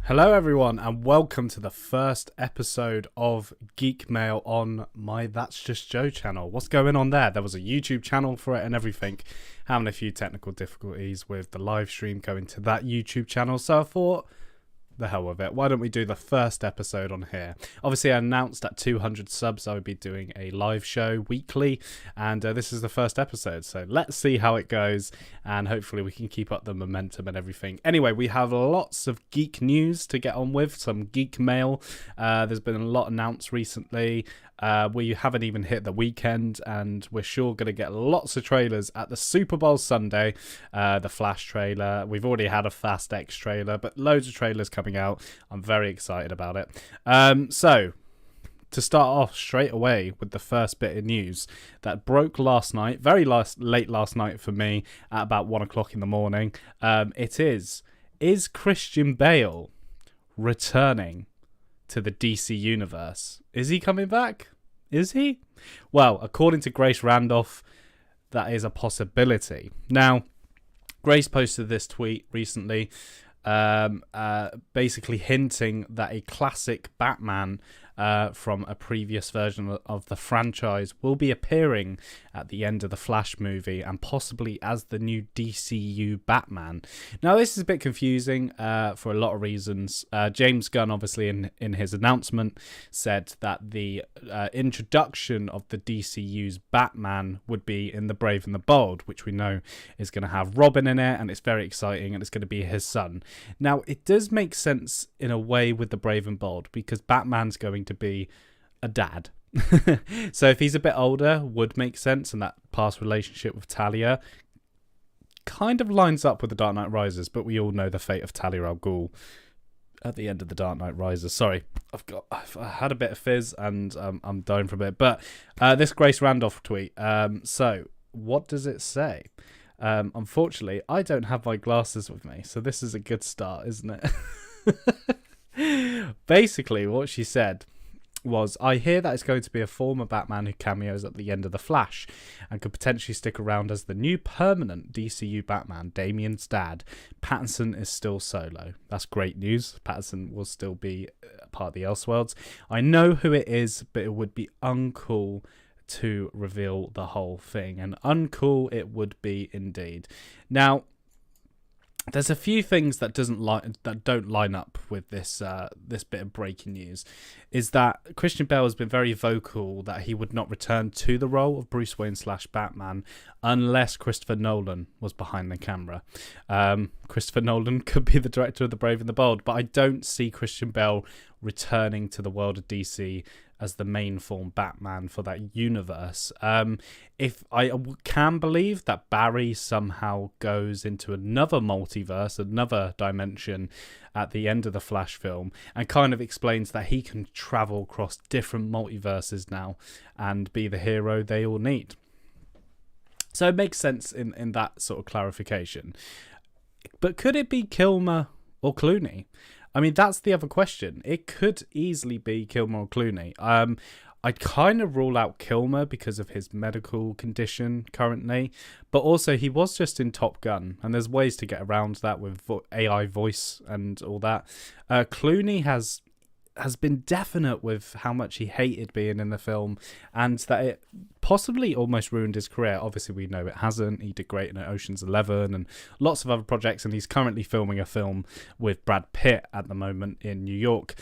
Hello everyone and welcome to the first episode of Geek Mail on my That's Just Joe channel. What's going on there? There was a YouTube channel for it and everything. Having a few technical difficulties with the live stream going to that YouTube channel, so I thought, the hell with it. Why don't we do the first episode on here? Obviously, I announced at 200 subs I would be doing a live show weekly, and this is the first episode. So let's see how it goes, and hopefully we can keep up the momentum and everything. Anyway, we have lots of geek news to get on with, some geek mail. There's been a lot announced recently. We haven't even hit the weekend, and we're sure going to get lots of trailers at the Super Bowl Sunday. The Flash trailer. We've already had a Fast X trailer, but loads of trailers coming out. I'm very excited about it. So, to start off straight away with the first bit of news that broke last night, late last night for me, at about 1 o'clock in the morning. Is Christian Bale returning to the DC universe? Is he coming back? Is he? Well, according to Grace Randolph, that is a possibility. Now, Grace posted this tweet recently, basically hinting that a classic Batman from a previous version of the franchise will be appearing at the end of the Flash movie and possibly as the new DCU Batman. Now, this is a bit confusing for a lot of reasons. James Gunn, obviously, in his announcement, said that the introduction of the DCU's Batman would be in The Brave and the Bold, which we know is going to have Robin in it, and it's very exciting, and it's going to be his son. Now, it does make sense in a way with The Brave and Bold, because Batman's going to be a dad. So if he's a bit older, would make sense, and that past relationship with Talia kind of lines up with The Dark Knight Rises, but we all know the fate of Talia al Ghul at the end of The Dark Knight Rises. Sorry, I've had a bit of fizz and I'm dying from it. But this Grace Randolph tweet, so what does it say? Unfortunately, I don't have my glasses with me, so this is a good start, isn't it? Basically, what she said was, I hear that it's going to be a former Batman who cameos at the end of The Flash and could potentially stick around as the new permanent DCU Batman, Damian's dad. Pattinson is still solo. That's great news. Pattinson will still be part of the Elseworlds. I know who it is, but it would be uncool to reveal the whole thing, and uncool it would be indeed. Now, there's a few things that don't line up with this bit of breaking news. Is that Christian Bale has been very vocal that he would not return to the role of Bruce Wayne / Batman unless Christopher Nolan was behind the camera. Christopher Nolan could be the director of The Brave and the Bold, but I don't see Christian Bale returning to the world of DC as the main form Batman for that universe. If I can believe that Barry somehow goes into another multiverse, another dimension at the end of the Flash film, and kind of explains that he can travel across different multiverses now and be the hero they all need. So it makes sense in that sort of clarification. But could it be Kilmer or Clooney? I mean, that's the other question. It could easily be Kilmer or Clooney. I'd kind of rule out Kilmer because of his medical condition currently, but also he was just in Top Gun, and there's ways to get around that with AI voice and all that. Clooney has been definite with how much he hated being in the film, and that it possibly almost ruined his career. Obviously, we know it hasn't. He did great in Ocean's 11 and lots of other projects, and he's currently filming a film with Brad Pitt at the moment in New York.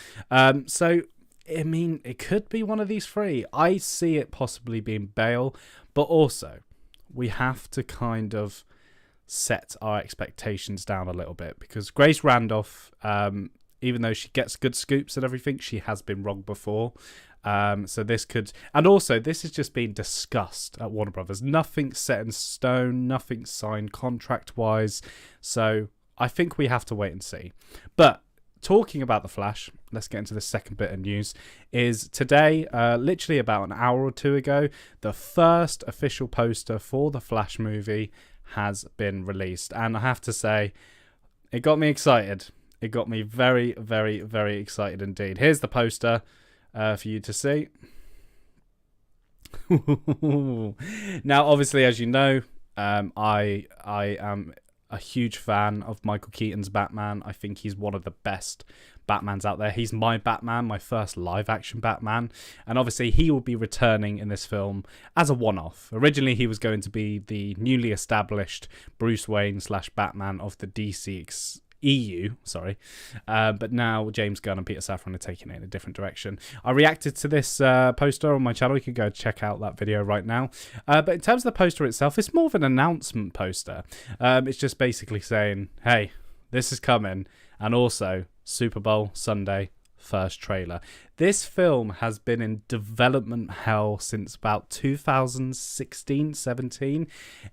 So, I mean, it could be one of these three. I see it possibly being Bale, but also we have to kind of set our expectations down a little bit, because Grace Randolph, even though she gets good scoops and everything, she has been wrong before. So this could... And also, this is just being discussed at Warner Brothers. Nothing's set in stone. Nothing's signed contract-wise. So I think we have to wait and see. But talking about The Flash, let's get into the second bit of news, is today, literally about an hour or two ago, the first official poster for the Flash movie has been released. And I have to say, it got me excited. It got me very, very, very excited indeed. Here's the poster for you to see. Now, obviously, as you know, I am a huge fan of Michael Keaton's Batman. I think he's one of the best Batmans out there. He's my Batman, my first live-action Batman. And obviously, he will be returning in this film as a one-off. Originally, he was going to be the newly established Bruce Wayne / Batman of the DC EU, but now James Gunn and Peter Safran are taking it in a different direction. I reacted to this poster on my channel. You can go check out that video right now. But in terms of the poster itself, it's more of an announcement poster. It's just basically saying, hey, this is coming, and also Super Bowl Sunday, first trailer. This film has been in development hell since about 2016-17.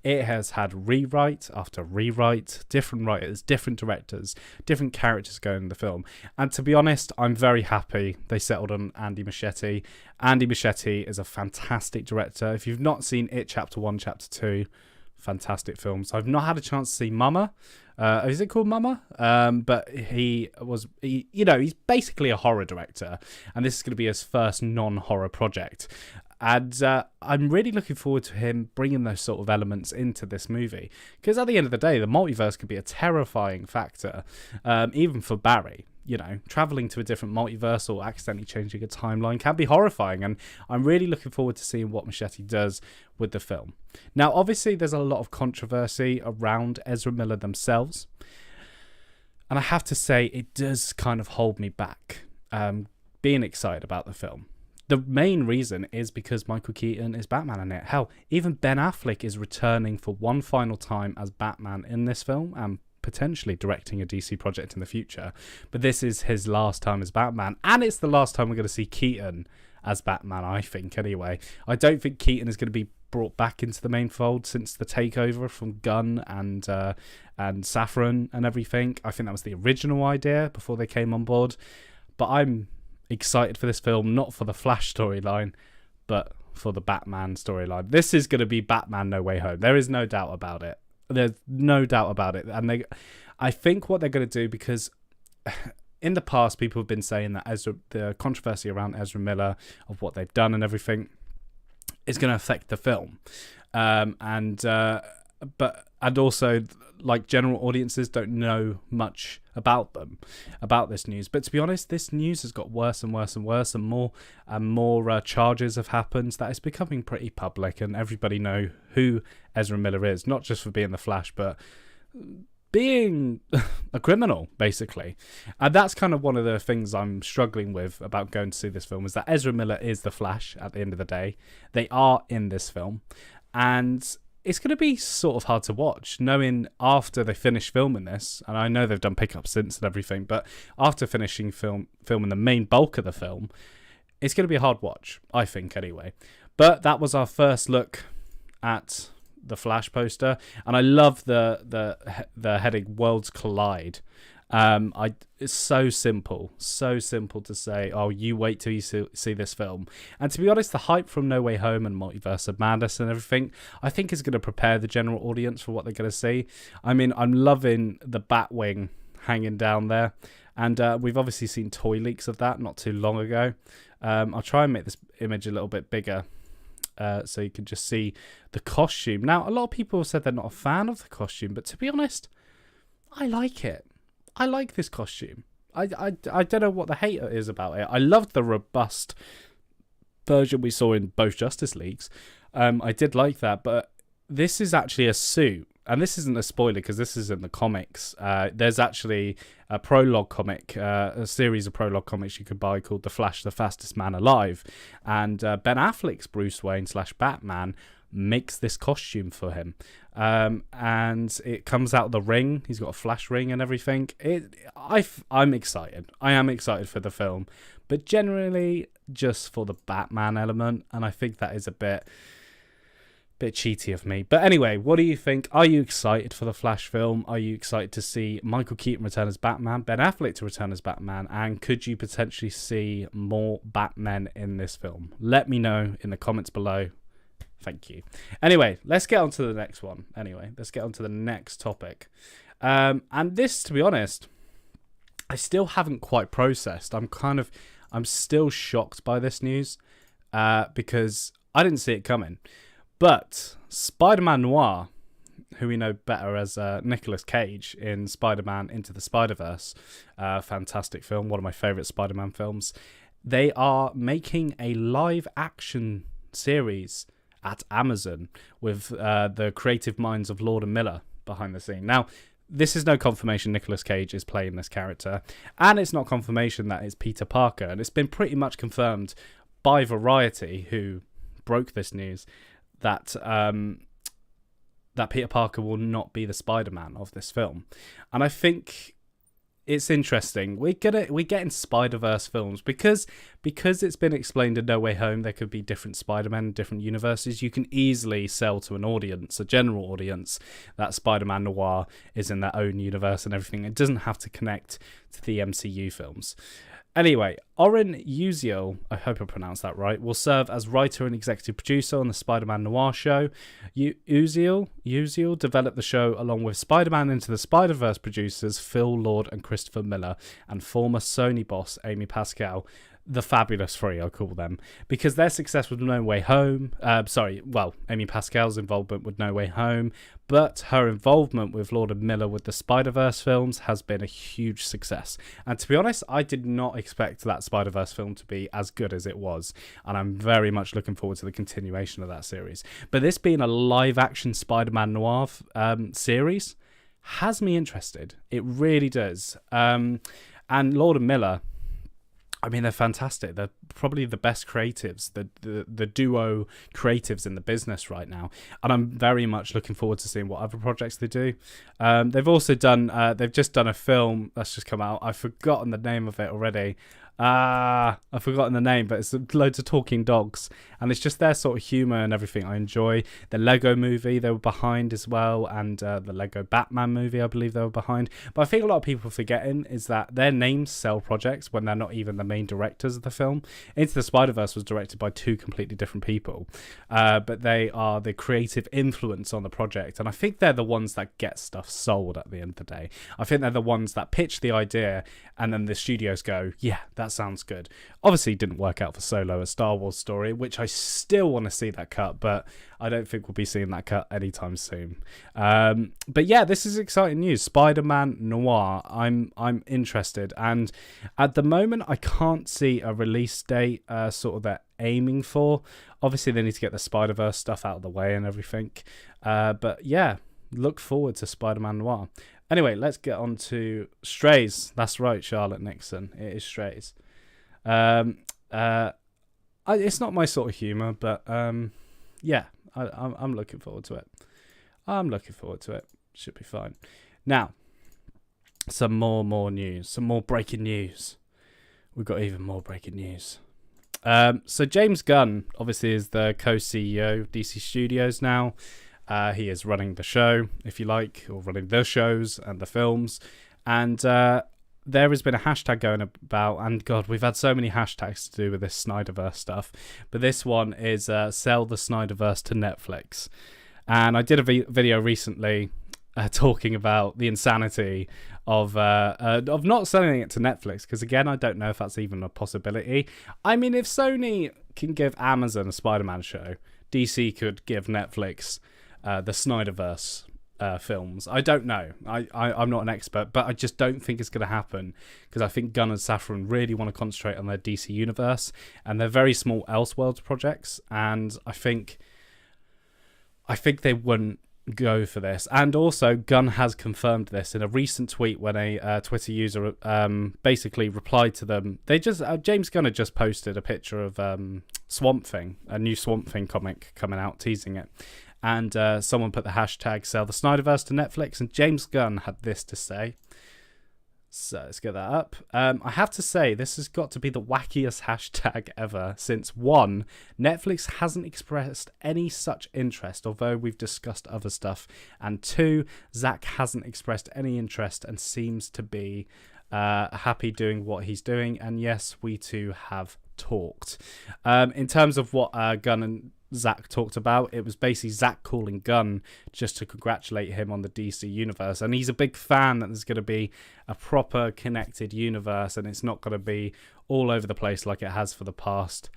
It has had rewrite after rewrite, different writers, different directors, different characters going in the film. And to be honest, I'm very happy they settled on Andy Muschietti. Andy Muschietti is a fantastic director. If you've not seen It Chapter 1, Chapter 2, fantastic films. I've not had a chance to see Mama. Is it called Mama? But he's basically a horror director, and this is going to be his first non-horror project. And I'm really looking forward to him bringing those sort of elements into this movie, because at the end of the day, the multiverse could be a terrifying factor, even for Barry. You know, traveling to a different multiverse or accidentally changing a timeline can be horrifying, and I'm really looking forward to seeing what Muschietti does with the film. Now, obviously, there's a lot of controversy around Ezra Miller themselves, and I have to say, it does kind of hold me back being excited about the film. The main reason is because Michael Keaton is Batman in it. Hell, even Ben Affleck is returning for one final time as Batman in this film, and potentially directing a DC project in the future. But this is his last time as Batman, and it's the last time we're going to see Keaton as Batman, I think, anyway. I don't think Keaton is going to be brought back into the main fold since the takeover from Gunn and Safran and everything. I think that was the original idea before they came on board. But I'm excited for this film, not for the Flash storyline, but for the Batman storyline. This is going to be Batman No Way Home. There is no doubt about it. There's no doubt about it. And I think what they're going to do, because in the past, people have been saying that the controversy around Ezra Miller, of what they've done and everything, is going to affect the film. And also, like, general audiences don't know much about this news. But to be honest, this news has got worse and worse and worse, and more charges have happened, that it's becoming pretty public, and everybody know who Ezra Miller is, not just for being the Flash, but being a criminal, basically. And that's kind of one of the things I'm struggling with about going to see this film, is that Ezra Miller is the Flash at the end of the day. They are in this film, and it's going to be sort of hard to watch, knowing after they finish filming this, and I know they've done pickups since and everything, but after finishing filming the main bulk of the film, it's going to be a hard watch, I think, anyway. But that was our first look at the Flash poster, and I love the heading "Worlds Collide." It's so simple to say, oh, you wait till you see this film. And to be honest, the hype from No Way Home and Multiverse of Madness and everything, I think is going to prepare the general audience for what they're going to see. I mean, I'm loving the Batwing hanging down there, and we've obviously seen toy leaks of that not too long ago. I'll try and make this image a little bit bigger, so you can just see the costume. Now, a lot of people have said they're not a fan of the costume, but to be honest, I like it. I like this costume. I don't know what the hate is about it. I loved the robust version we saw in both Justice Leagues. I did like that, but this is actually a suit. And this isn't a spoiler because this is in the comics. There's actually a prologue comic, a series of prologue comics you could buy called The Flash, the Fastest Man Alive. And Ben Affleck's Bruce Wayne / Batman makes this costume for him. And it comes out of the ring. He's got a Flash ring and everything. I'm excited. I am excited for the film. But generally, just for the Batman element. And I think that is a bit cheaty of me. But anyway, what do you think? Are you excited for the Flash film? Are you excited to see Michael Keaton return as Batman, Ben Affleck to return as Batman, and could you potentially see more Batmen in this film? Let me know in the comments below. Thank you. Anyway, let's get on to the next one. Let's get on to the next topic. And this, to be honest, I still haven't quite processed. I'm still shocked by this news because I didn't see it coming. But Spider-Man Noir who we know better as Nicolas Cage in Spider-Man Into the Spider-Verse. Fantastic film, one of my favourite Spider-Man films. They are making a live-action series at Amazon with the creative minds of Lord and Miller behind the scene. Now, this is no confirmation Nicolas Cage is playing this character, and it's not confirmation that it's Peter Parker, and it's been pretty much confirmed by Variety, who broke this news, that that Peter Parker will not be the Spider-Man of this film. And I think it's interesting. We're getting Spider-Verse films because it's been explained in No Way Home there could be different Spider-Man in different universes. You can easily sell to an audience, a general audience, that Spider-Man Noir is in their own universe and everything. It doesn't have to connect to the MCU films. Anyway, Oren Uziel, I hope I pronounced that right, will serve as writer and executive producer on the Spider-Man Noir show. Uziel developed the show along with Spider-Man Into the Spider-Verse producers Phil Lord and Christopher Miller and former Sony boss Amy Pascal. The Fabulous Three, I call them, because their success with No Way Home, Amy Pascal's involvement with No Way Home, but her involvement with Lord and Miller with the Spider-Verse films has been a huge success. And to be honest, I did not expect that Spider-Verse film to be as good as it was, and I'm very much looking forward to the continuation of that series. But this being a live-action Spider-Man Noir series has me interested. It really does. And Lord and Miller, I mean, they're fantastic. They're probably the best creatives, the duo creatives in the business right now. And I'm very much looking forward to seeing what other projects they do. They've also done, they've just done a film that's just come out. I've forgotten the name of it already. I've forgotten the name, but it's loads of talking dogs, and it's just their sort of humour and everything I enjoy. The Lego movie they were behind as well, and the Lego Batman movie I believe they were behind. But I think a lot of people are forgetting is that their names sell projects when they're not even the main directors of the film. Into the Spider-Verse was directed by two completely different people, but they are the creative influence on the project, and I think they're the ones that get stuff sold at the end of the day. I think they're the ones that pitch the idea, and then the studios go, yeah, that sounds good. Obviously, it didn't work out for Solo, a Star Wars story, which I still want to see that cut, but I don't think we'll be seeing that cut anytime soon. But yeah, this is exciting news. Spider-Man Noir. I'm interested, and at the moment, I can't see a release date sort of they're aiming for. Obviously, they need to get the Spider-Verse stuff out of the way and everything. But yeah, look forward to Spider-Man Noir. Anyway, let's get on to Strays. That's right, Charlotte Nixon. It is Strays. It's not my sort of humour, but yeah, I'm looking forward to it. Should be fine. Now, some more news. Some more breaking news. We've got even more breaking news. So James Gunn, obviously, is the co-CEO of DC Studios now. He is running the show, if you like, or running the shows and the films. And there has been a hashtag going about, and God, we've had so many hashtags to do with this Snyderverse stuff. But this one is sell the Snyderverse to Netflix. And I did a video recently talking about the insanity of not selling it to Netflix, because again, I don't know if that's even a possibility. I mean, if Sony can give Amazon a Spider-Man show, DC could give Netflix the Snyderverse films. I don't know. I'm not an expert, but I just don't think it's going to happen, because I think Gunn and Safran really want to concentrate on their DC universe, and they're very small Elseworlds projects, and I think they wouldn't go for this. And also, Gunn has confirmed this in a recent tweet when a Twitter user basically replied to them. They just James Gunn had just posted a picture of Swamp Thing, a new Swamp Thing comic coming out, teasing it. And someone put the hashtag sell the Snyderverse to Netflix, and James Gunn had this to say. So let's get that up. I have to say, this has got to be the wackiest hashtag ever, since one, Netflix hasn't expressed any such interest, although we've discussed other stuff, and two, Zack hasn't expressed any interest and seems to be happy doing what he's doing, and yes, we too have talked. In terms of what Gunn and Zack talked about, it was basically Zack calling Gunn just to congratulate him on the DC universe, and he's a big fan that there's going to be a proper connected universe, and it's not going to be all over the place like it has for the past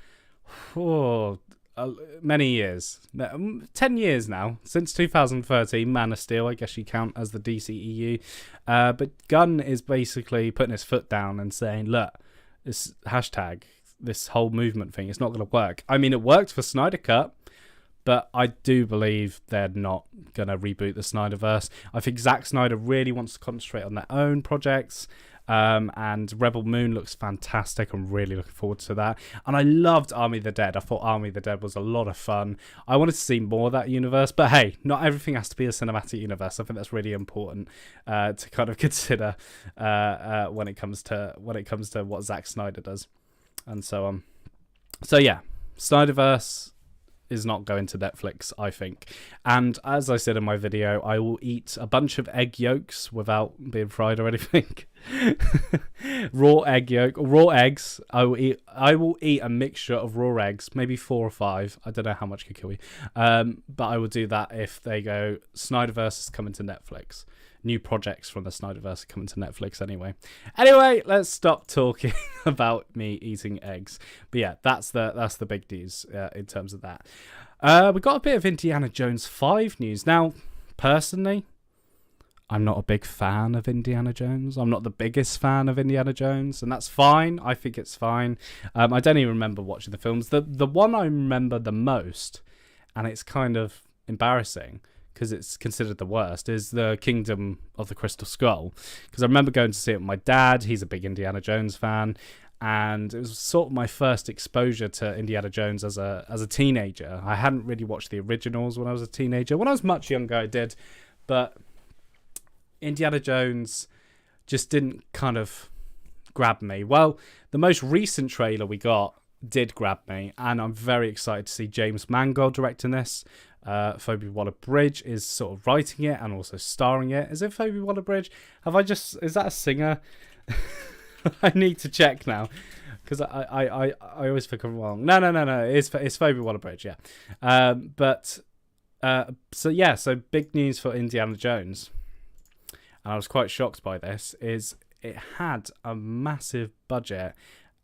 many years, 10 years now, since 2013, Man of Steel, I guess you count as the DCEU. But Gunn is basically putting his foot down and saying, look, this hashtag, this whole movement thing, it's not going to work. I mean, it worked for Snyder Cut, but I do believe they're not going to reboot the Snyderverse. I think Zack Snyder really wants to concentrate on their own projects. And Rebel Moon looks fantastic. I'm really looking forward to that. And I loved Army of the Dead. I thought Army of the Dead was a lot of fun. I wanted to see more of that universe. But hey, not everything has to be a cinematic universe. I think that's really important to kind of consider when it comes to what Zack Snyder does. And so yeah, Snyderverse is not going to Netflix, I think. And as I said in my video, I will eat a bunch of egg yolks without being fried or anything. Raw egg yolk, raw eggs. I will eat a mixture of raw eggs, maybe 4 or 5. I don't know how much could kill you. But I will do that if they go, Snyderverse is coming to Netflix. New projects from the Snyderverse are coming to Netflix anyway. Anyway, let's stop talking about me eating eggs. But yeah, that's the big news in terms of that. We got a bit of Indiana Jones 5 news. Now, personally, I'm not a big fan of Indiana Jones. I'm not the biggest fan of Indiana Jones, and that's fine. I think it's fine. I don't even remember watching the films. The one I remember the most, and it's kind of embarrassing, because it's considered the worst, is the Kingdom of the Crystal Skull. Because I remember going to see it with my dad. He's a big Indiana Jones fan. And it was sort of my first exposure to Indiana Jones as a teenager. I hadn't really watched the originals when I was a teenager. When I was much younger, I did. But Indiana Jones just didn't kind of grab me. Well, the most recent trailer we got did grab me. And I'm very excited to see James Mangold directing this. Phoebe Waller-Bridge is sort of writing it and also starring it. Is it Phoebe Waller-Bridge? Is that a singer? I need to check now, because I always think I'm wrong. No. It's Phoebe Waller-Bridge, yeah. So big news for Indiana Jones. And I was quite shocked by this. Is it had a massive budget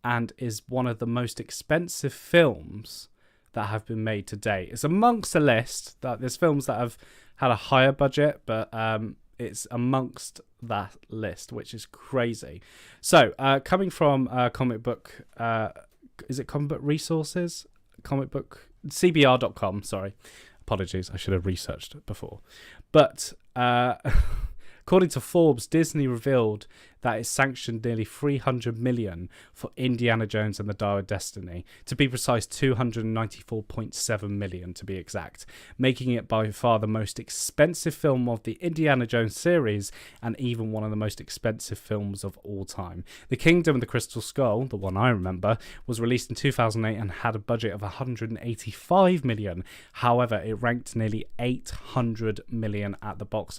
and is one of the most expensive films that have been made to date. It's amongst a list that there's films that have had a higher budget, but it's amongst that list, which is crazy. So, coming from comic book, is it comic book resources? Comic book CBR.com. Sorry, apologies. I should have researched it before. But according to Forbes, Disney revealed that it sanctioned nearly $300 million for Indiana Jones and the Dial of Destiny. To be precise, $294.7 million to be exact, making it by far the most expensive film of the Indiana Jones series and even one of the most expensive films of all time. The Kingdom of the Crystal Skull, the one I remember, was released in 2008 and had a budget of $185 million. However, it ranked nearly $800 million at the box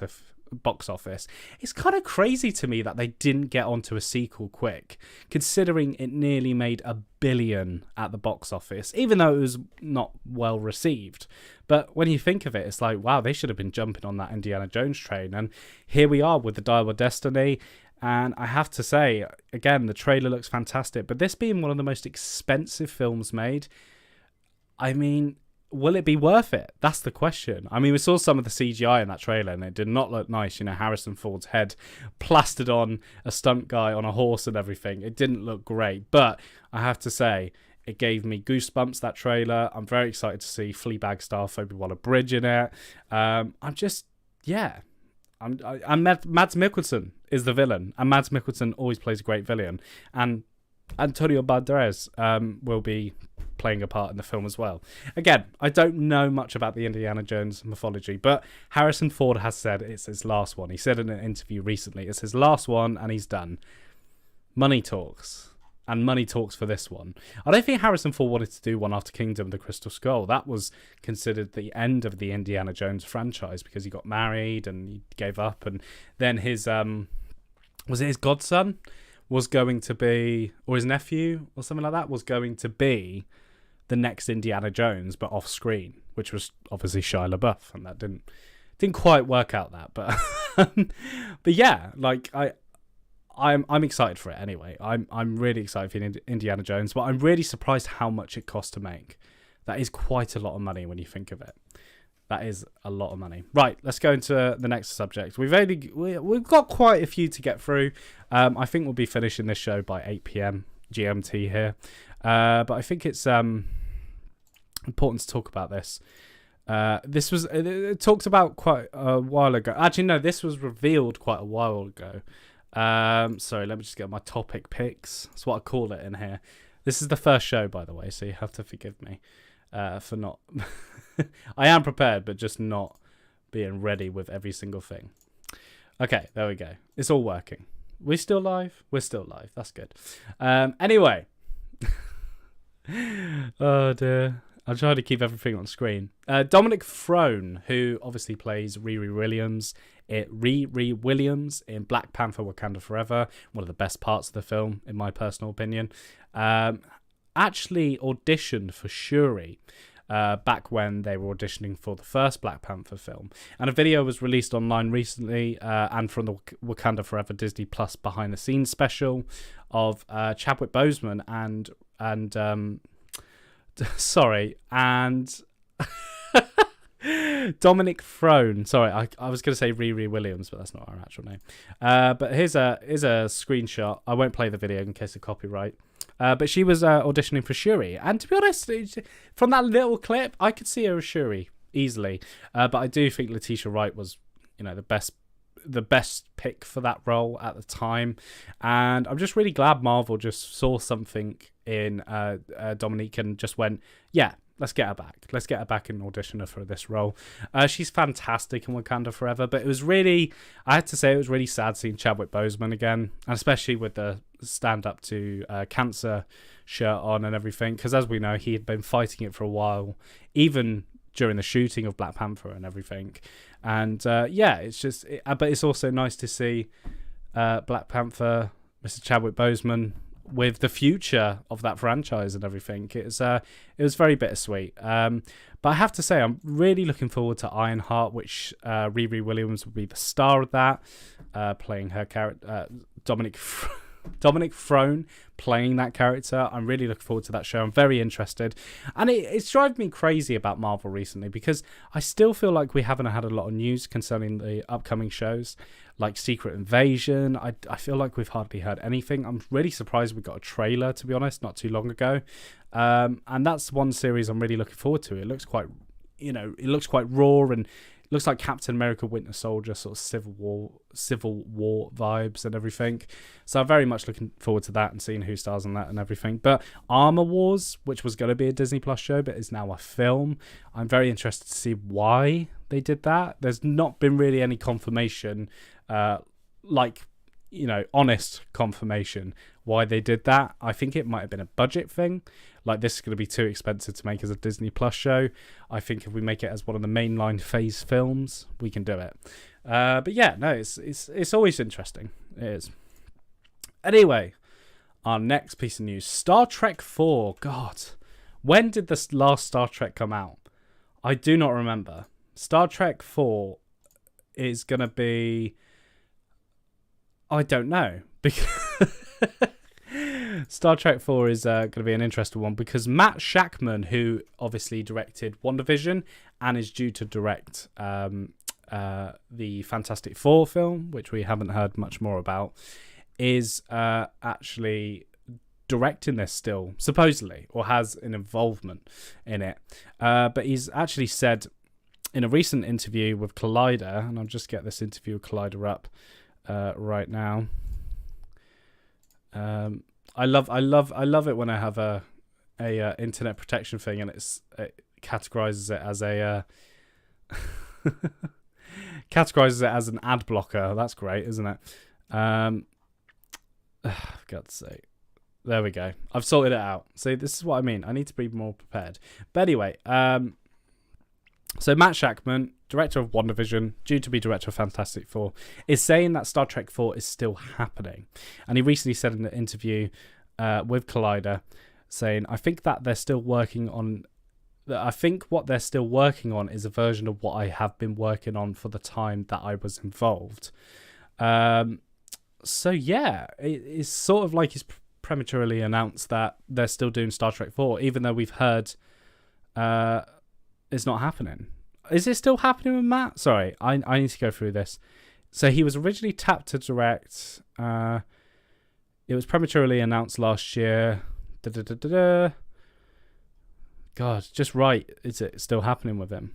office. It's kind of crazy to me that they didn't get onto a sequel quick, considering it nearly made $1 billion at the box office, even though it was not well received. But when you think of it, it's like, wow, they should have been jumping on that Indiana Jones train. And here we are with the Dial of Destiny. And I have to say, again, the trailer looks fantastic. But this being one of the most expensive films made, I mean, will it be worth it? That's the question. I mean, we saw some of the CGI in that trailer and it did not look nice. You know, Harrison Ford's head plastered on a stunt guy on a horse and everything. It didn't look great. But I have to say, it gave me goosebumps, that trailer. I'm very excited to see Fleabag star Phoebe Waller-Bridge in it. I'm Mads Mikkelsen is the villain. And Mads Mikkelsen always plays a great villain. And Antonio Banderas will be playing a part in the film as well. Again, I don't know much about the Indiana Jones mythology, but Harrison Ford has said it's his last one. He said in an interview recently, it's his last one and he's done. Money talks. And money talks for this one. I don't think Harrison Ford wanted to do one after Kingdom of the Crystal Skull. That was considered the end of the Indiana Jones franchise because he got married and he gave up, and then his was it his godson was going to be, or his nephew or something like that, was going to be the next Indiana Jones, but off screen, which was obviously Shia LaBeouf, and that didn't quite work out that, but but yeah, like I'm excited for it anyway. I'm really excited for Indiana Jones, but I'm really surprised how much it cost to make. That is quite a lot of money when you think of it. That is a lot of money. Right, let's go into the next subject. We've got quite a few to get through. I think we'll be finishing this show by 8 p.m. GMT here. But I think it's important to talk about this. This was talked about quite a while ago. Actually, no, this was revealed quite a while ago. Sorry, let me just get my topic picks. That's what I call it in here. This is the first show, by the way, so you have to forgive me for not... I am prepared, but just not being ready with every single thing. Okay, there we go. It's all working. We still live? We're still live. That's good. Anyway. Oh, dear. I'm trying to keep everything on screen. Dominic Throne, who obviously plays Riri Williams in Black Panther Wakanda Forever, one of the best parts of the film, in my personal opinion, actually auditioned for Shuri back when they were auditioning for the first Black Panther film. And a video was released online recently and from the Wakanda Forever Disney Plus behind the scenes special of Chadwick Boseman and Dominic Throne. Sorry, I was going to say Riri Williams, but that's not her actual name. But here's a screenshot. I won't play the video in case of copyright. But she was auditioning for Shuri. And to be honest, from that little clip, I could see her as Shuri easily. But I do think Letitia Wright was, the best pick for that role at the time. And I'm just really glad Marvel just saw something in Dominique and just went, yeah, let's get her back. Let's get her back and audition her for this role. She's fantastic in Wakanda Forever, but I had to say it was really sad seeing Chadwick Boseman again, and especially with the stand up to cancer shirt on and everything, because as we know, he had been fighting it for a while, even during the shooting of Black Panther and everything. And it's just, but it's also nice to see Black Panther, Mr. Chadwick Boseman, with the future of that franchise and everything. It was very bittersweet. But I have to say, I'm really looking forward to Ironheart, which Riri Williams will be the star of that, playing her character, Dominic Throne playing that character. I'm really looking forward to that show. I'm very interested. And it's driving me crazy about Marvel recently, because I still feel like we haven't had a lot of news concerning the upcoming shows, like Secret Invasion. I feel like we've hardly heard anything. I'm really surprised we got a trailer, to be honest, not too long ago. And that's one series I'm really looking forward to. It looks quite, it looks quite raw, and looks like Captain America Winter Soldier, sort of Civil War vibes and everything. So I'm very much looking forward to that and seeing who stars in that and everything. But Armor Wars, which was going to be a Disney Plus show but is now a film, I'm very interested to see why they did that. There's not been really any confirmation, honest confirmation why they did that. I think it might have been a budget thing. Like, this is going to be too expensive to make as a Disney Plus show. I think if we make it as one of the mainline phase films, we can do it. But yeah, no, it's always interesting. It is. Anyway, our next piece of news: Star Trek 4. God, when did the last Star Trek come out? I do not remember. Star Trek 4 is going to be... I don't know. Because Star Trek 4 is going to be an interesting one, because Matt Shakman, who obviously directed WandaVision and is due to direct the Fantastic Four film, which we haven't heard much more about, is actually directing this still, supposedly, or has an involvement in it. But he's actually said in a recent interview with Collider, and I'll just get this interview with Collider up right now. I love it when I have a internet protection thing and it categorizes it as categorizes it as an ad blocker. That's great, isn't it? God's sake. There we go. I've sorted it out. See, this is what I mean. I need to be more prepared. But anyway, so Matt Shakman, director of WandaVision, due to be director of Fantastic Four, is saying that Star Trek 4 is still happening. And he recently said in an interview with Collider, saying, I think what they're still working on is a version of what I have been working on for the time that I was involved. So yeah, it's sort of like he's prematurely announced that they're still doing Star Trek 4, even though we've heard is not happening. Is it still happening with Matt? Sorry, I need to go through this. So he was originally tapped to direct. It was prematurely announced last year. God, just right. Is it still happening with him?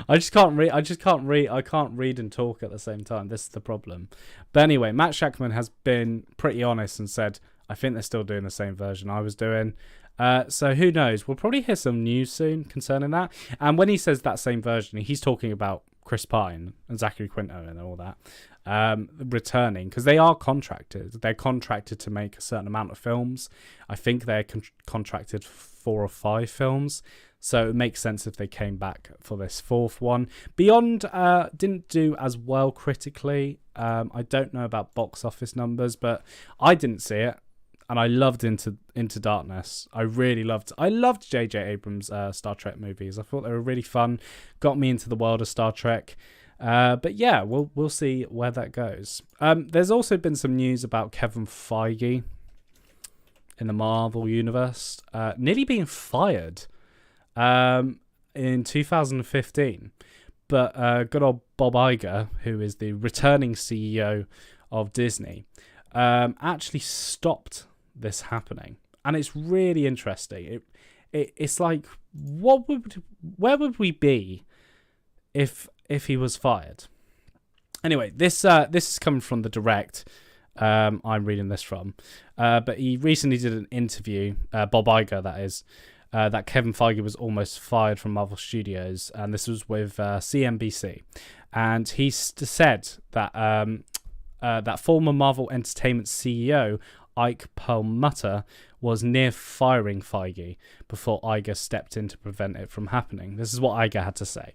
I can't read and talk at the same time. This is the problem. But anyway, Matt Shackman has been pretty honest and said, I think they're still doing the same version I was doing. So who knows? We'll probably hear some news soon concerning that. And when he says that same version, he's talking about Chris Pine and Zachary Quinto and all that returning, because they are contracted. They're contracted to make a certain amount of films. I think they're contracted for 4 or 5 films. So it makes sense if they came back for this 4th one. Beyond didn't do as well critically. I don't know about box office numbers, but I didn't see it. And I loved Into Darkness. I loved J.J. Abrams' Star Trek movies. I thought they were really fun. Got me into the world of Star Trek. But yeah, we'll see where that goes. There's also been some news about Kevin Feige in the Marvel Universe nearly being fired in 2015. But good old Bob Iger, who is the returning CEO of Disney, actually stopped this happening. And it's really interesting. It's like, where would we be if he was fired? Anyway, this is coming from the Direct. I'm reading this from. But he recently did an interview, Bob Iger, that is, that Kevin Feige was almost fired from Marvel Studios, and this was with CNBC. And he said that that former Marvel Entertainment CEO Ike Perlmutter was near firing Feige before Iger stepped in to prevent it from happening. This is what Iger had to say.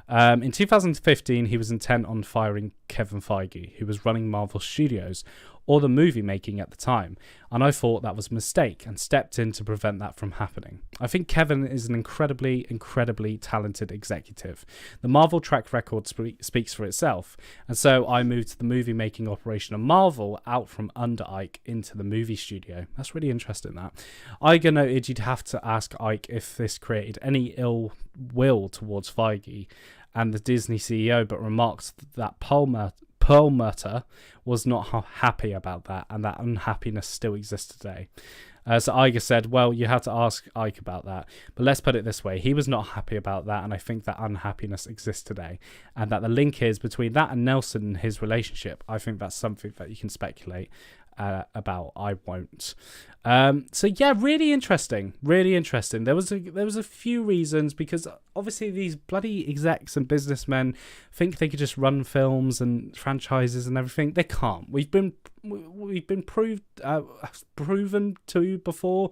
In 2015, he was intent on firing Kevin Feige, who was running Marvel Studios, or the movie making at the time, and I thought that was a mistake and stepped in to prevent that from happening. I think Kevin is an incredibly talented executive. The Marvel track record speaks for itself, and so I moved the movie making operation of Marvel out from under Ike into the movie studio. That's really interesting, that. Iger noted you'd have to ask Ike if this created any ill will towards Feige and the Disney CEO, but remarked that Perlmutter was not happy about that, and that unhappiness still exists today. So Iger said, well, you have to ask Ike about that. But let's put it this way. He was not happy about that, and I think that unhappiness exists today. And that the link is between that and Nelson and his relationship. I think that's something that you can speculate about. I won't. So yeah, really interesting. There was a few reasons, because obviously these bloody execs and businessmen think they could just run films and franchises and everything. They can't. We've been proven to before.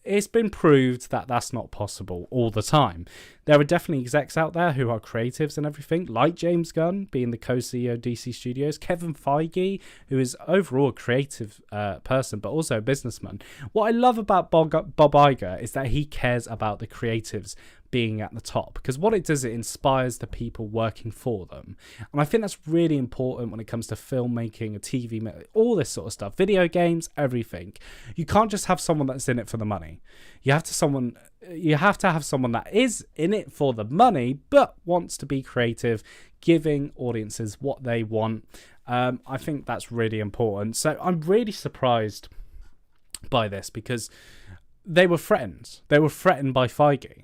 It's been proved that that's not possible all the time. There are definitely execs out there who are creatives and everything, like James Gunn being the co-CEO of DC Studios, Kevin Feige, who is overall a creative person but also a businessman. What I love about Bob Iger is that he cares about the creatives being at the top, because what it does, it inspires the people working for them. And I think that's really important when it comes to filmmaking, TV, all this sort of stuff, video games, everything. You can't just have someone that's in it for the money. You have to have someone that is in it for the money but wants to be creative, giving audiences what they want. I think that's really important. So I'm really surprised by this, because they were threatened. They were threatened by Feige.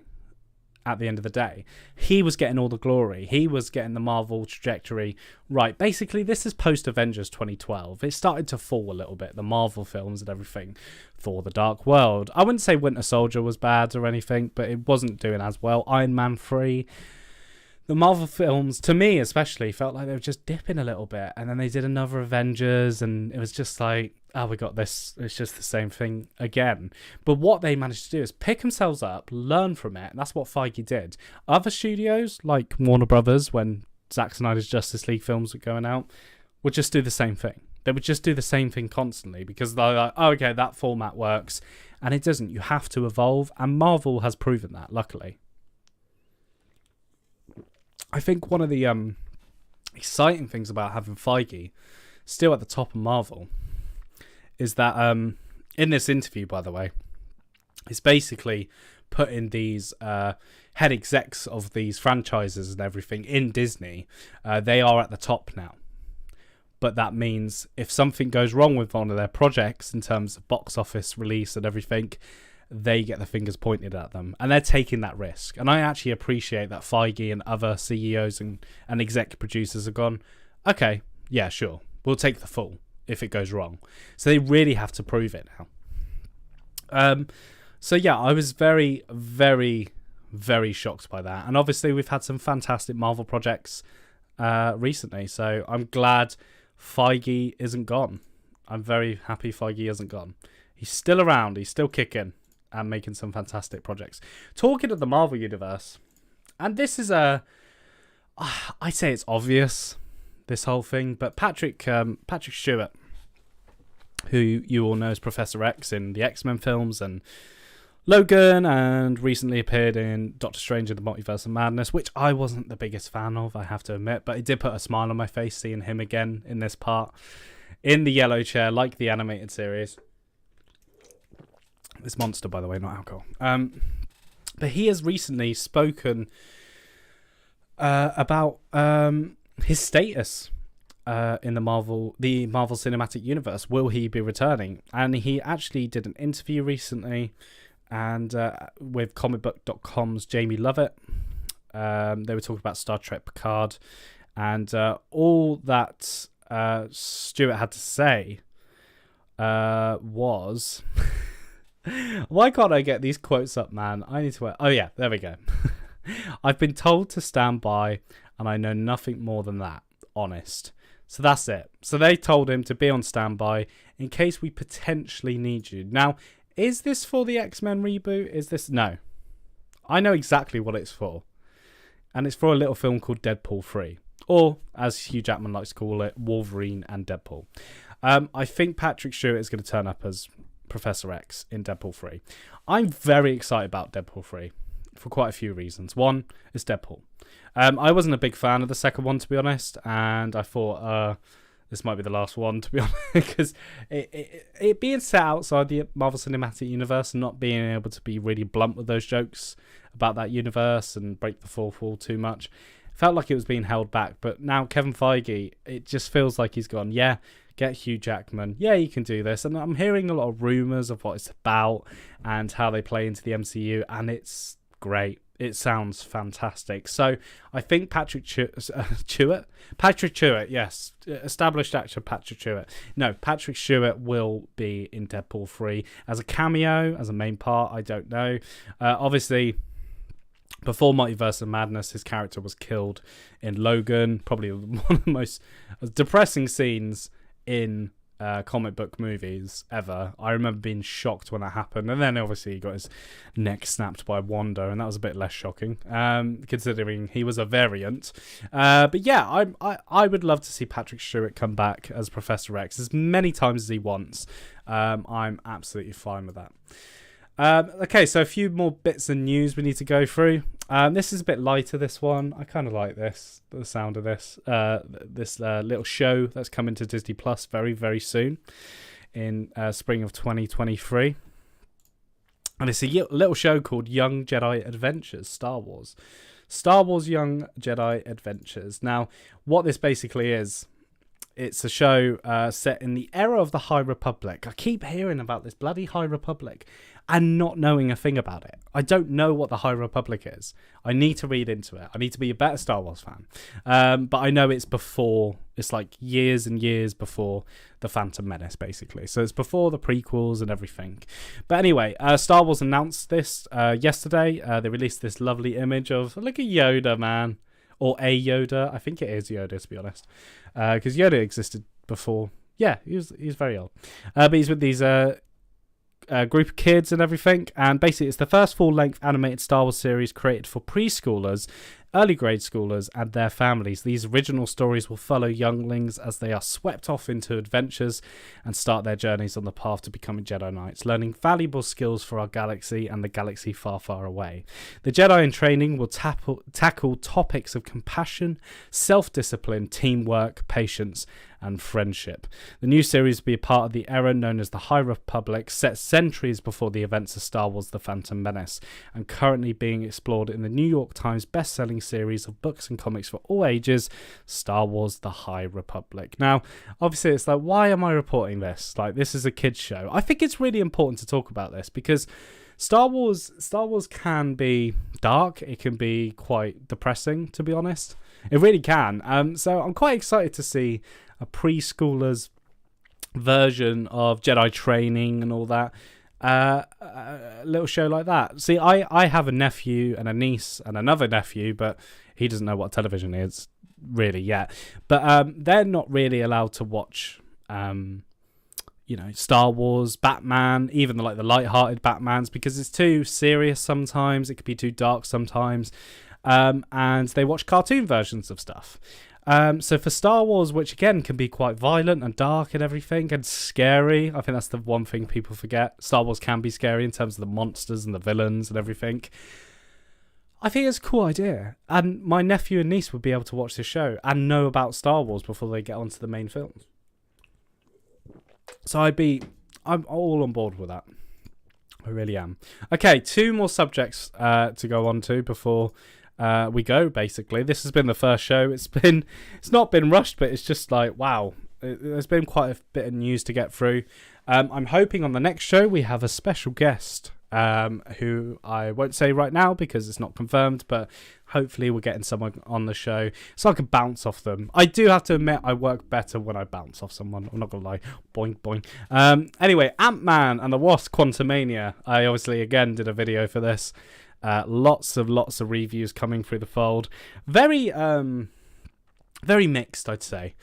At the end of the day, he was getting all the glory. He was getting the Marvel trajectory right. Basically, this is post-Avengers 2012. It started to fall a little bit, the Marvel films and everything. Thor: The Dark World. I wouldn't say Winter Soldier was bad or anything, but it wasn't doing as well. Iron Man 3. The Marvel films, to me especially, felt like they were just dipping a little bit. And then they did another Avengers, and it was just like, oh, we got this. It's just the same thing again. But what they managed to do is pick themselves up, learn from it. And that's what Feige did. Other studios, like Warner Brothers, when Zack Snyder's Justice League films were going out, would just do the same thing. They would just do the same thing constantly, because they're like, oh, okay, that format works. And it doesn't. You have to evolve. And Marvel has proven that, luckily. I think one of the exciting things about having Feige still at the top of Marvel is that in this interview, by the way, it's basically putting these head execs of these franchises and everything in Disney. They are at the top now. But that means if something goes wrong with one of their projects in terms of box office release and everything, they get the fingers pointed at them. And they're taking that risk. And I actually appreciate that Feige and other CEOs and exec producers have gone, okay, yeah, sure, we'll take the fall if it goes wrong. So they really have to prove it now. So yeah, I was very, very, very shocked by that. And obviously we've had some fantastic Marvel projects recently. So I'm glad Feige isn't gone. I'm very happy Feige isn't gone. He's still around. He's still kicking and making some fantastic projects. Talking of the Marvel Universe, and this is I say it's obvious, this whole thing, but Patrick Stewart, who you all know as Professor X in the X-Men films and Logan, and recently appeared in Doctor Strange in the Multiverse of Madness, which I wasn't the biggest fan of, I have to admit, but it did put a smile on my face seeing him again in this part, in the yellow chair, like the animated series. This monster, by the way, not alcohol. But he has recently spoken about his status in the Marvel Cinematic Universe. Will he be returning? And he actually did an interview recently, and with comicbook.com's Jamie Lovett. They were talking about Star Trek Picard, and all that Stewart had to say was... Why can't I get these quotes up, man? I need to... Oh yeah, there we go. I've been told to stand by, and I know nothing more than that. Honest. So that's it. So they told him to be on standby in case we potentially need you. Now, is this for the X-Men reboot? Is this... No. I know exactly what it's for. And it's for a little film called Deadpool 3. Or, as Hugh Jackman likes to call it, Wolverine and Deadpool. I think Patrick Stewart is going to turn up as Professor X in Deadpool 3. I'm very excited about Deadpool 3 for quite a few reasons. One is Deadpool. I wasn't a big fan of the second one, to be honest, and I thought this might be the last one, to be honest, because it being set outside the Marvel Cinematic Universe and not being able to be really blunt with those jokes about that universe and break the fourth wall too much, felt like it was being held back. But now Kevin Feige, it just feels like he's gone, yeah, get Hugh Jackman. Yeah, you can do this. And I'm hearing a lot of rumours of what it's about and how they play into the MCU, and it's great. It sounds fantastic. So I think Patrick Stewart, yes, established actor Patrick Stewart. No, Patrick Stewart will be in Deadpool 3 as a cameo, as a main part. I don't know. Obviously, before Multiverse of Madness, his character was killed in Logan. Probably one of the most depressing scenes in comic book movies ever. I remember being shocked when that happened, and then obviously he got his neck snapped by Wanda, and that was a bit less shocking, considering he was a variant. But yeah, I would love to see Patrick Stewart come back as Professor X as many times as he wants. I'm absolutely fine with that. Okay, so a few more bits of news we need to go through. This is a bit lighter, this one. I kind of like this, the sound of this. This little show that's coming to Disney Plus very, very soon in spring of 2023. And it's a little show called Young Jedi Adventures, Star Wars. Star Wars Young Jedi Adventures. Now, what this basically is, it's a show set in the era of the High Republic. I keep hearing about this bloody High Republic and not knowing a thing about it. I don't know what the High Republic is. I need to read into it. I need to be a better Star Wars fan. But I know it's before, it's like years and years before The Phantom Menace, basically. So it's before the prequels and everything. But anyway, Star Wars announced this yesterday. They released this lovely image of, look at Yoda, man. Or a Yoda. I think it is Yoda, to be honest. Because Yoda existed before. Yeah, he was very old. But he's with these group of kids and everything. And basically, it's the first full-length animated Star Wars series created for preschoolers early grade schoolers, and their families. These original stories will follow younglings as they are swept off into adventures and start their journeys on the path to becoming Jedi Knights, learning valuable skills for our galaxy and the galaxy far, far away. The Jedi in training will tackle topics of compassion, self-discipline, teamwork, patience, and friendship. The new series will be a part of the era known as the High Republic, set centuries before the events of Star Wars The Phantom Menace, and currently being explored in the New York Times best-selling series of books and comics for all ages, Star Wars The High Republic. Now, obviously, it's like, why am I reporting this? Like, this is a kids' show. I think it's really important to talk about this because Star Wars can be dark. It can be quite depressing, to be honest. It really can. So I'm quite excited to see a preschooler's version of Jedi training and all that. A little show like that. See, I have a nephew and a niece and another nephew, but he doesn't know what television is really yet. But they're not really allowed to watch, Star Wars, Batman, even the light-hearted Batmans, because it's too serious sometimes. It could be too dark sometimes. And they watch cartoon versions of stuff. So for Star Wars, which again can be quite violent and dark and everything and scary, I think that's the one thing people forget. Star Wars can be scary in terms of the monsters and the villains and everything. I think it's a cool idea. And my nephew and niece would be able to watch this show and know about Star Wars before they get onto the main films. So I'm all on board with that. I really am. Okay, 2 more subjects to go on to before we go, basically. This has been the first show. It's not been rushed, but it's just like, wow. There's been quite a bit of news to get through. I'm hoping on the next show we have a special guest who I won't say right now because it's not confirmed, but hopefully we're getting someone on the show so I can bounce off them. I do have to admit I work better when I bounce off someone. I'm not going to lie. Boing, boing. Anyway, Ant-Man and the Wasp Quantumania. I obviously, again, did a video for this. Lots of reviews coming through the fold. Very mixed, I'd say.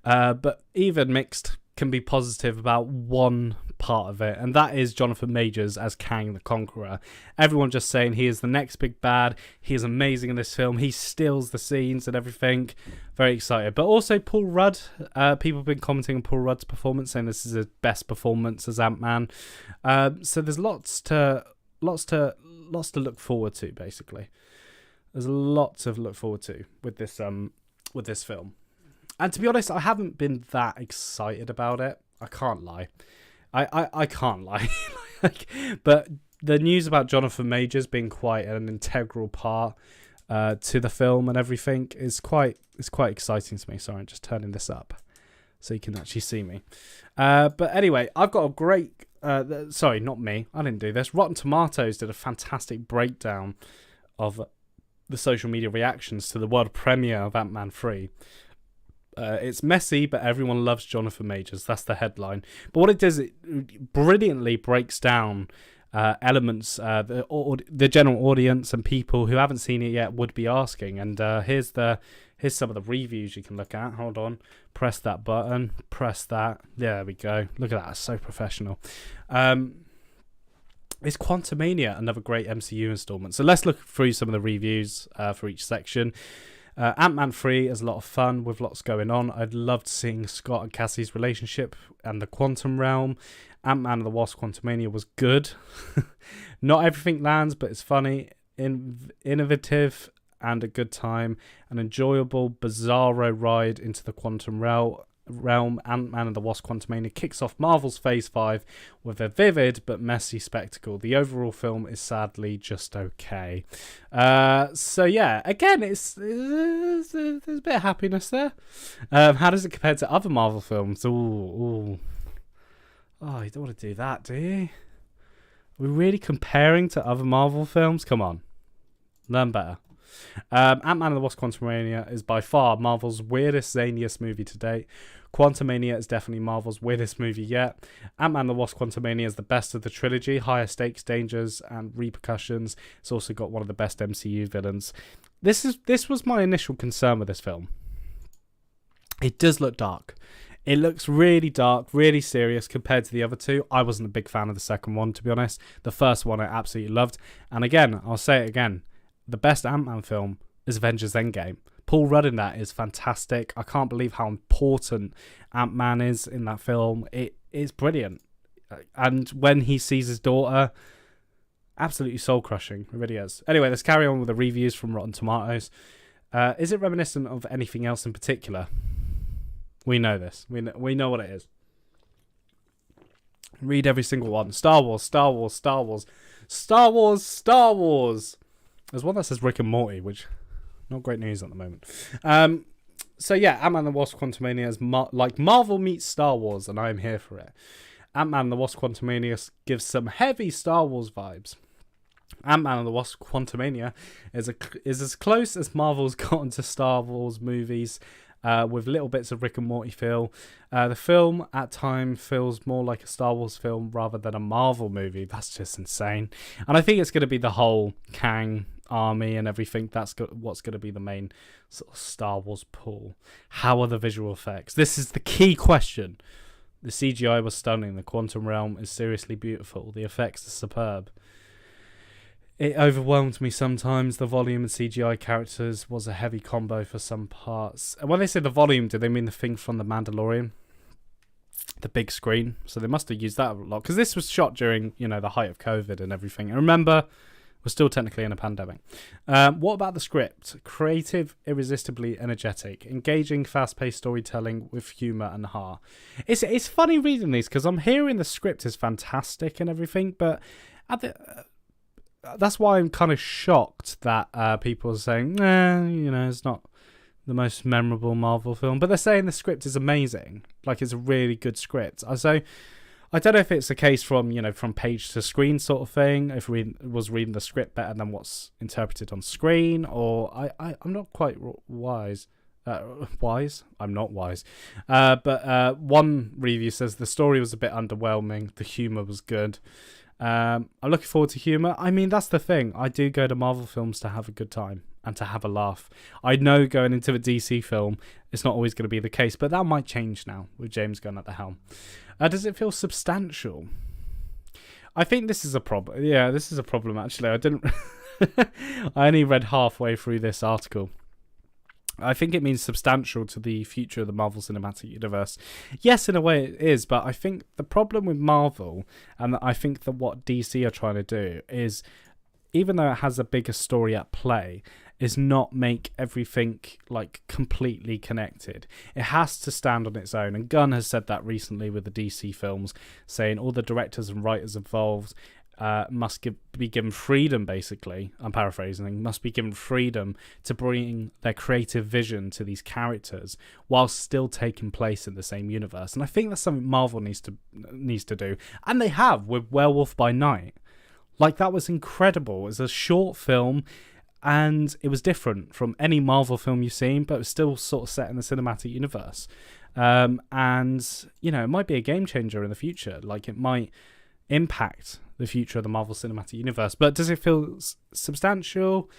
But even mixed can be positive about one part of it, and that is Jonathan Majors as Kang the Conqueror. Everyone just saying he is the next big bad. He is amazing in this film. He steals the scenes and everything. Very excited. But also Paul Rudd. People have been commenting on Paul Rudd's performance, saying this is his best performance as Ant-Man. So there's lots to look forward to, basically. There's a lot to look forward to with this film. And to be honest, I haven't been that excited about it. I can't lie. I can't lie. But the news about Jonathan Majors being quite an integral part to the film and everything is quite exciting to me. Sorry, I'm just turning this up so you can actually see me. But anyway, I've got a great... sorry, not me. I didn't do this. Rotten Tomatoes did a fantastic breakdown of the social media reactions to the world premiere of Ant-Man 3. It's messy, but everyone loves Jonathan Majors. That's the headline. But what it does, it brilliantly breaks down elements the general audience and people who haven't seen it yet would be asking. And here's some of the reviews you can look at. Hold on. Press that button. Press that. There we go. Look at that. It's so professional. Is Quantumania another great MCU installment? So let's look through some of the reviews for each section. Ant-Man 3 is a lot of fun with lots going on. I'd loved seeing Scott and Cassie's relationship and the quantum realm. Ant-Man and the Wasp Quantumania was good. Not everything lands, but it's funny, innovative, and a good time. An enjoyable, bizarro ride into the quantum realm. Ant-Man and the Wasp Quantumania kicks off Marvel's Phase 5 with a vivid but messy spectacle. The overall film is sadly just okay. So yeah, again, there's a bit of happiness there. How does it compare to other Marvel films? Ooh. Oh, you don't want to do that, do you? Are we really comparing to other Marvel films? Come on. Learn better. Ant-Man and the Wasp Quantumania is by far Marvel's weirdest, zaniest movie to date. Quantumania is definitely Marvel's weirdest movie yet. Ant-Man and the Wasp Quantumania is the best of the trilogy. Higher stakes, dangers, and repercussions. It's also got one of the best MCU villains. This was my initial concern with this film. It does look dark. It looks really dark, really serious compared to the other two. I wasn't a big fan of the second one, to be honest. The first one I absolutely loved. And again, I'll say it again. The best Ant-Man film is Avengers Endgame. Paul Rudd in that is fantastic. I can't believe how important Ant-Man is in that film. It is brilliant. And when he sees his daughter, absolutely soul-crushing. It really is. Anyway, let's carry on with the reviews from Rotten Tomatoes. Is it reminiscent of anything else in particular? We know this. We know what it is. Read every single one. Star Wars, Star Wars, Star Wars. Star Wars, Star Wars. There's one that says Rick and Morty, which... not great news at the moment. So yeah, Ant-Man and the Wasp Quantumania is like Marvel meets Star Wars, and I am here for it. Ant-Man and the Wasp Quantumania gives some heavy Star Wars vibes. Ant-Man and the Wasp Quantumania is as close as Marvel's gotten to Star Wars movies, with little bits of Rick and Morty feel. The film at times feels more like a Star Wars film rather than a Marvel movie. That's just insane. And I think it's going to be the whole Kang army and everything. That's what's going to be the main sort of Star Wars pull. How are the visual effects? This is the key question. The CGI was stunning. The quantum realm is seriously beautiful. The effects are superb. It overwhelmed me sometimes. The volume and CGI characters was a heavy combo for some parts. And when they say the volume, do they mean the thing from The Mandalorian? The big screen? So they must have used that a lot. Because this was shot during, the height of COVID and everything. And remember, we're still technically in a pandemic. What about the script? Creative, irresistibly energetic, engaging, fast-paced storytelling with humour and heart. It's funny reading these because I'm hearing the script is fantastic and everything, but that's why I'm kind of shocked that people are saying, it's not the most memorable Marvel film. But they're saying the script is amazing. Like, it's a really good script. So I don't know if it's a case from, from page to screen sort of thing, if we was reading the script better than what's interpreted on screen, or I'm not quite wise. I'm not wise. But one review says the story was a bit underwhelming. The humour was good. I'm looking forward to humour. I mean, that's the thing. I do go to Marvel films to have a good time and to have a laugh. I know going into a DC film, it's not always going to be the case, but that might change now with James Gunn at the helm. Does it feel substantial? I think this is a problem. Yeah, this is a problem, actually. I only read halfway through this article. I think it means substantial to the future of the Marvel Cinematic Universe. Yes, in a way it is, but I think the problem with Marvel, and I think that what DC are trying to do is, even though it has a bigger story at play, is not make everything like completely connected. It has to stand on its own, and Gunn has said that recently with the DC films, saying all the directors and writers involved must be given freedom, basically, I'm paraphrasing, must be given freedom to bring their creative vision to these characters while still taking place in the same universe. And I think that's something Marvel needs to do. And they have with Werewolf by Night. Like, that was incredible. It was a short film, and it was different from any Marvel film you've seen, but it was still sort of set in the cinematic universe. And, it might be a game changer in the future. Like, it might impact the future of the Marvel Cinematic Universe. But does it feel substantial?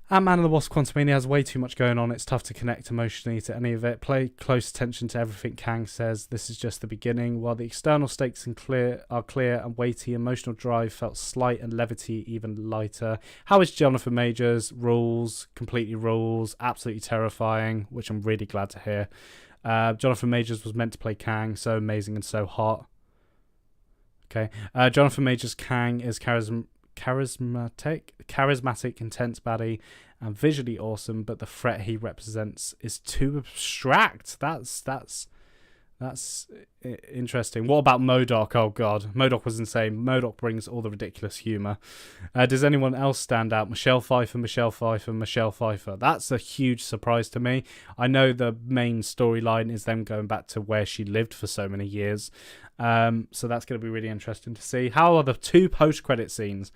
Ant-Man and the Wasp Quantumania has way too much going on. It's tough to connect emotionally to any of it. Pay close attention to everything Kang says. This is just the beginning. While the external stakes are clear and weighty, emotional drive felt slight and levity even lighter. How is Jonathan Majors? Rules. Completely rules. Absolutely terrifying, which I'm really glad to hear. Jonathan Majors was meant to play Kang. So amazing and so hot. Okay. Jonathan Majors' Kang is charismatic, intense baddie, and visually awesome, but the threat he represents is too abstract. That's interesting. What about MODOK? Oh god, MODOK was insane. MODOK brings all the ridiculous humour. Does anyone else stand out? Michelle Pfeiffer. That's a huge surprise to me. I know the main storyline is them going back to where she lived for so many years. So that's going to be really interesting to see. How are the two post-credit scenes?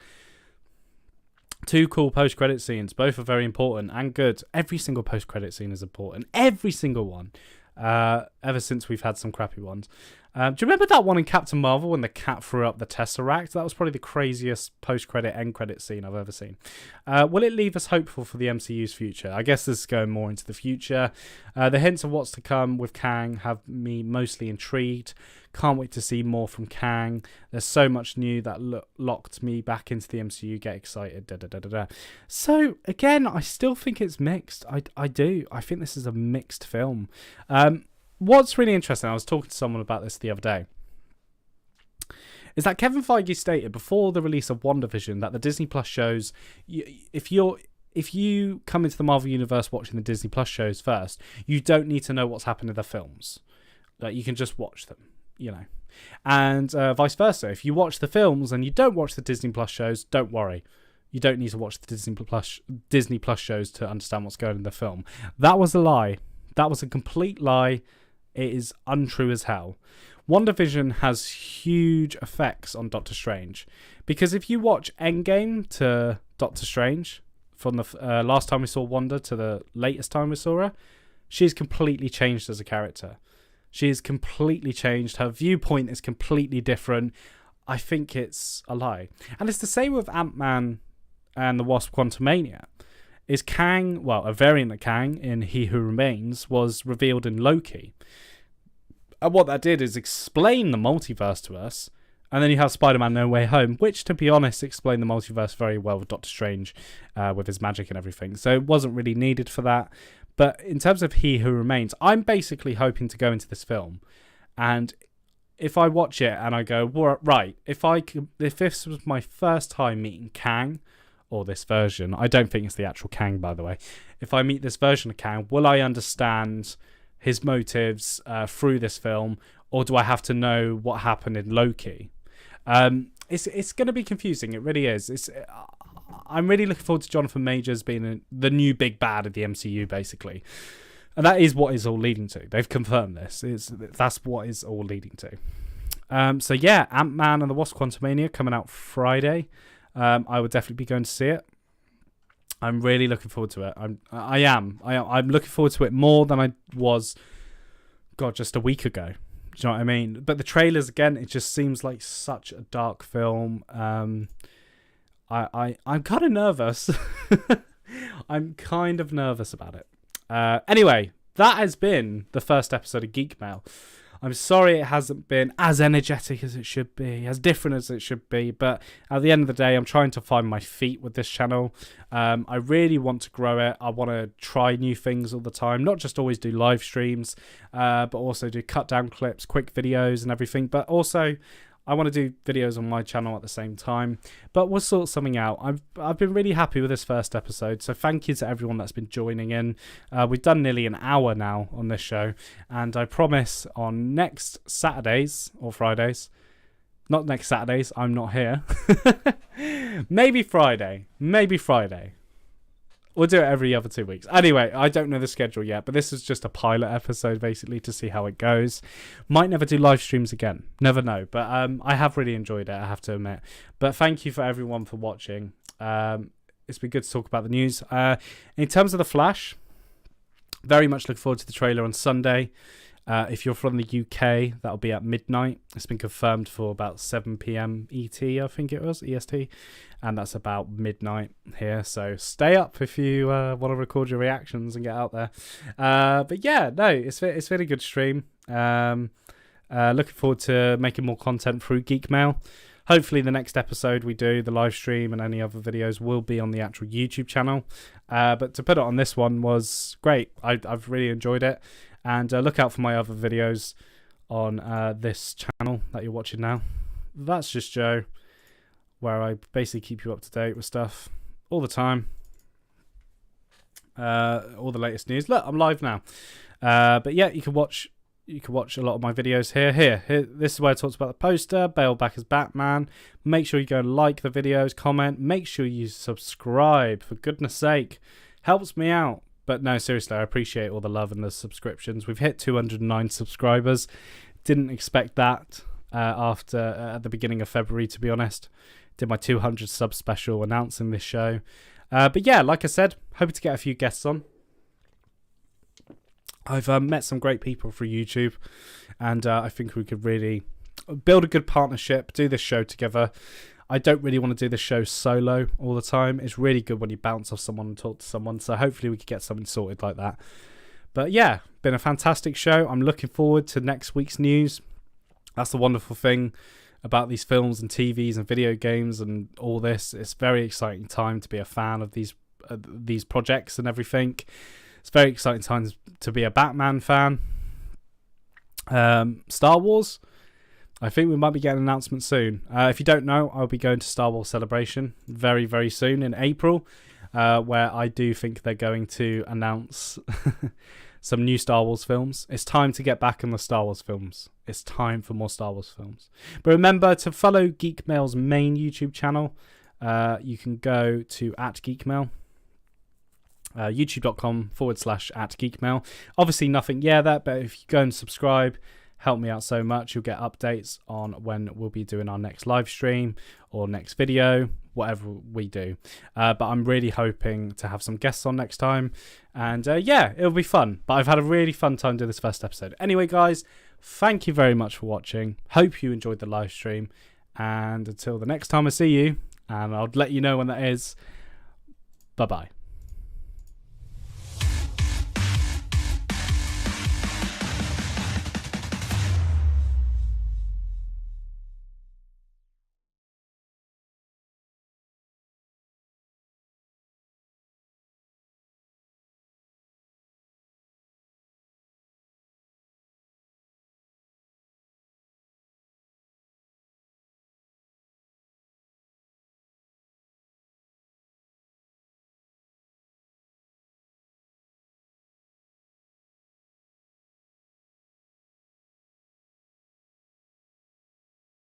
Two cool post-credit scenes. Both are very important and good. Every single post-credit scene is important. Every single one. Ever since we've had some crappy ones. Do you remember that one in Captain Marvel when the cat threw up the Tesseract? That was probably the craziest post-credit, end-credit scene I've ever seen. Will it leave us hopeful for the MCU's future? I guess this is going more into the future. The hints of what's to come with Kang have me mostly intrigued. Can't wait to see more from Kang. There's so much new that locked me back into the MCU. Get excited. Da, da, da, da, da. So, again, I still think it's mixed. I do. I think this is a mixed film. What's really interesting, I was talking to someone about this the other day, is that Kevin Feige stated before the release of WandaVision that the Disney Plus shows, if you come into the Marvel Universe watching the Disney Plus shows first, you don't need to know what's happened in the films. Like, you can just watch them, you know. And vice versa. If you watch the films and you don't watch the Disney Plus shows, don't worry. You don't need to watch the Disney Plus shows to understand what's going on in the film. That was a lie. That was a complete lie. It is untrue as hell. WandaVision has huge effects on Doctor Strange. Because if you watch Endgame to Doctor Strange, from the last time we saw Wanda to the latest time we saw her, she's completely changed as a character. She is completely changed. Her viewpoint is completely different. I think it's a lie. And it's the same with Ant-Man and the Wasp Quantumania. Is Kang, well, a variant of Kang in He Who Remains was revealed in Loki. And what that did is explain the multiverse to us. And then you have Spider-Man No Way Home, which, to be honest, explained the multiverse very well with Doctor Strange, with his magic and everything. So it wasn't really needed for that. But in terms of He Who Remains, I'm basically hoping to go into this film. And if I watch it and I go, well, right, if this was my first time meeting Kang, or this version, I don't think it's the actual Kang, by the way. If I meet this version of Kang, will I understand his motives through this film, or do I have to know what happened in Loki? It's going to be confusing. It really is. I'm really looking forward to Jonathan Majors being the new big bad of the MCU, basically. And that is what it's all leading to. They've confirmed this. That's what it's all leading to. So yeah, Ant-Man and the Wasp Quantumania coming out Friday. I would definitely be going to see it. I'm really looking forward to it. I'm looking forward to it more than I was, just a week ago. Do you know what I mean? But the trailers, again, it just seems like such a dark film. I'm kind of nervous. I'm kind of nervous about it. Anyway, that has been the first episode of Geek Mail. I'm sorry it hasn't been as energetic as it should be, as different as it should be, but at the end of the day, I'm trying to find my feet with this channel. I really want to grow it. I want to try new things all the time, not just always do live streams, but also do cut down clips, quick videos and everything, but also I want to do videos on my channel at the same time, but we'll sort something out. I've been really happy with this first episode, so thank you to everyone that's been joining in. We've done nearly an hour now on this show, and I promise on next Saturdays or Fridays, not next Saturdays, I'm not here. Maybe Friday. We'll do it every other 2 weeks. Anyway, I don't know the schedule yet, but this is just a pilot episode, basically, to see how it goes. Might never do live streams again. Never know. But I have really enjoyed it, I have to admit. But thank you for everyone for watching. It's been good to talk about the news. In terms of The Flash, very much look forward to the trailer on Sunday. If you're from the UK, that'll be at midnight. It's been confirmed for about 7 p.m. ET, I think it was, EST. And that's about midnight here. So stay up if you want to record your reactions and get out there. But yeah, no, it's been a good stream. Looking forward to making more content through Geek Mail. Hopefully the next episode we do, the live stream and any other videos, will be on the actual YouTube channel. But to put it on this one was great. I've really enjoyed it. And look out for my other videos on this channel that you're watching now. That's just Joe, where I basically keep you up to date with stuff all the time. All the latest news. Look, I'm live now. But yeah, you can watch a lot of my videos here. Here. This is where I talked about the poster, Bale back as Batman. Make sure you go and like the videos, comment. Make sure you subscribe, for goodness sake. Helps me out. But no, seriously, I appreciate all the love and the subscriptions. We've hit 209 subscribers. Didn't expect that at the beginning of February, to be honest. Did my 200 sub special announcing this show. But yeah, like I said, hoping to get a few guests on. I've met some great people through YouTube, and I think we could really build a good partnership, do this show together. I don't really want to do this show solo all the time. It's really good when you bounce off someone and talk to someone, so hopefully we could get something sorted like that. But yeah, been a fantastic show. I'm looking forward to next week's news. That's the wonderful thing about these films and TVs and video games and all this. It's a very exciting time to be a fan of these projects and everything. It's very exciting times to be a Batman fan. Star Wars, I think we might be getting an announcement soon. If you don't know, I'll be going to Star Wars Celebration very, very soon in April, where I do think they're going to announce some new Star Wars films. It's time to get back in the Star Wars films. It's time for more Star Wars films. But remember to follow Geek Mail's main YouTube channel. You can go to @GeekMail. YouTube.com/@GeekMail. Obviously nothing there, but if you go and subscribe, help me out so much. You'll get updates on when we'll be doing our next live stream or next video, whatever we do. But I'm really hoping to have some guests on next time. And yeah, it'll be fun. But I've had a really fun time doing this first episode. Anyway, guys, thank you very much for watching. Hope you enjoyed the live stream. And until the next time I see you, and I'll let you know when that is, bye-bye.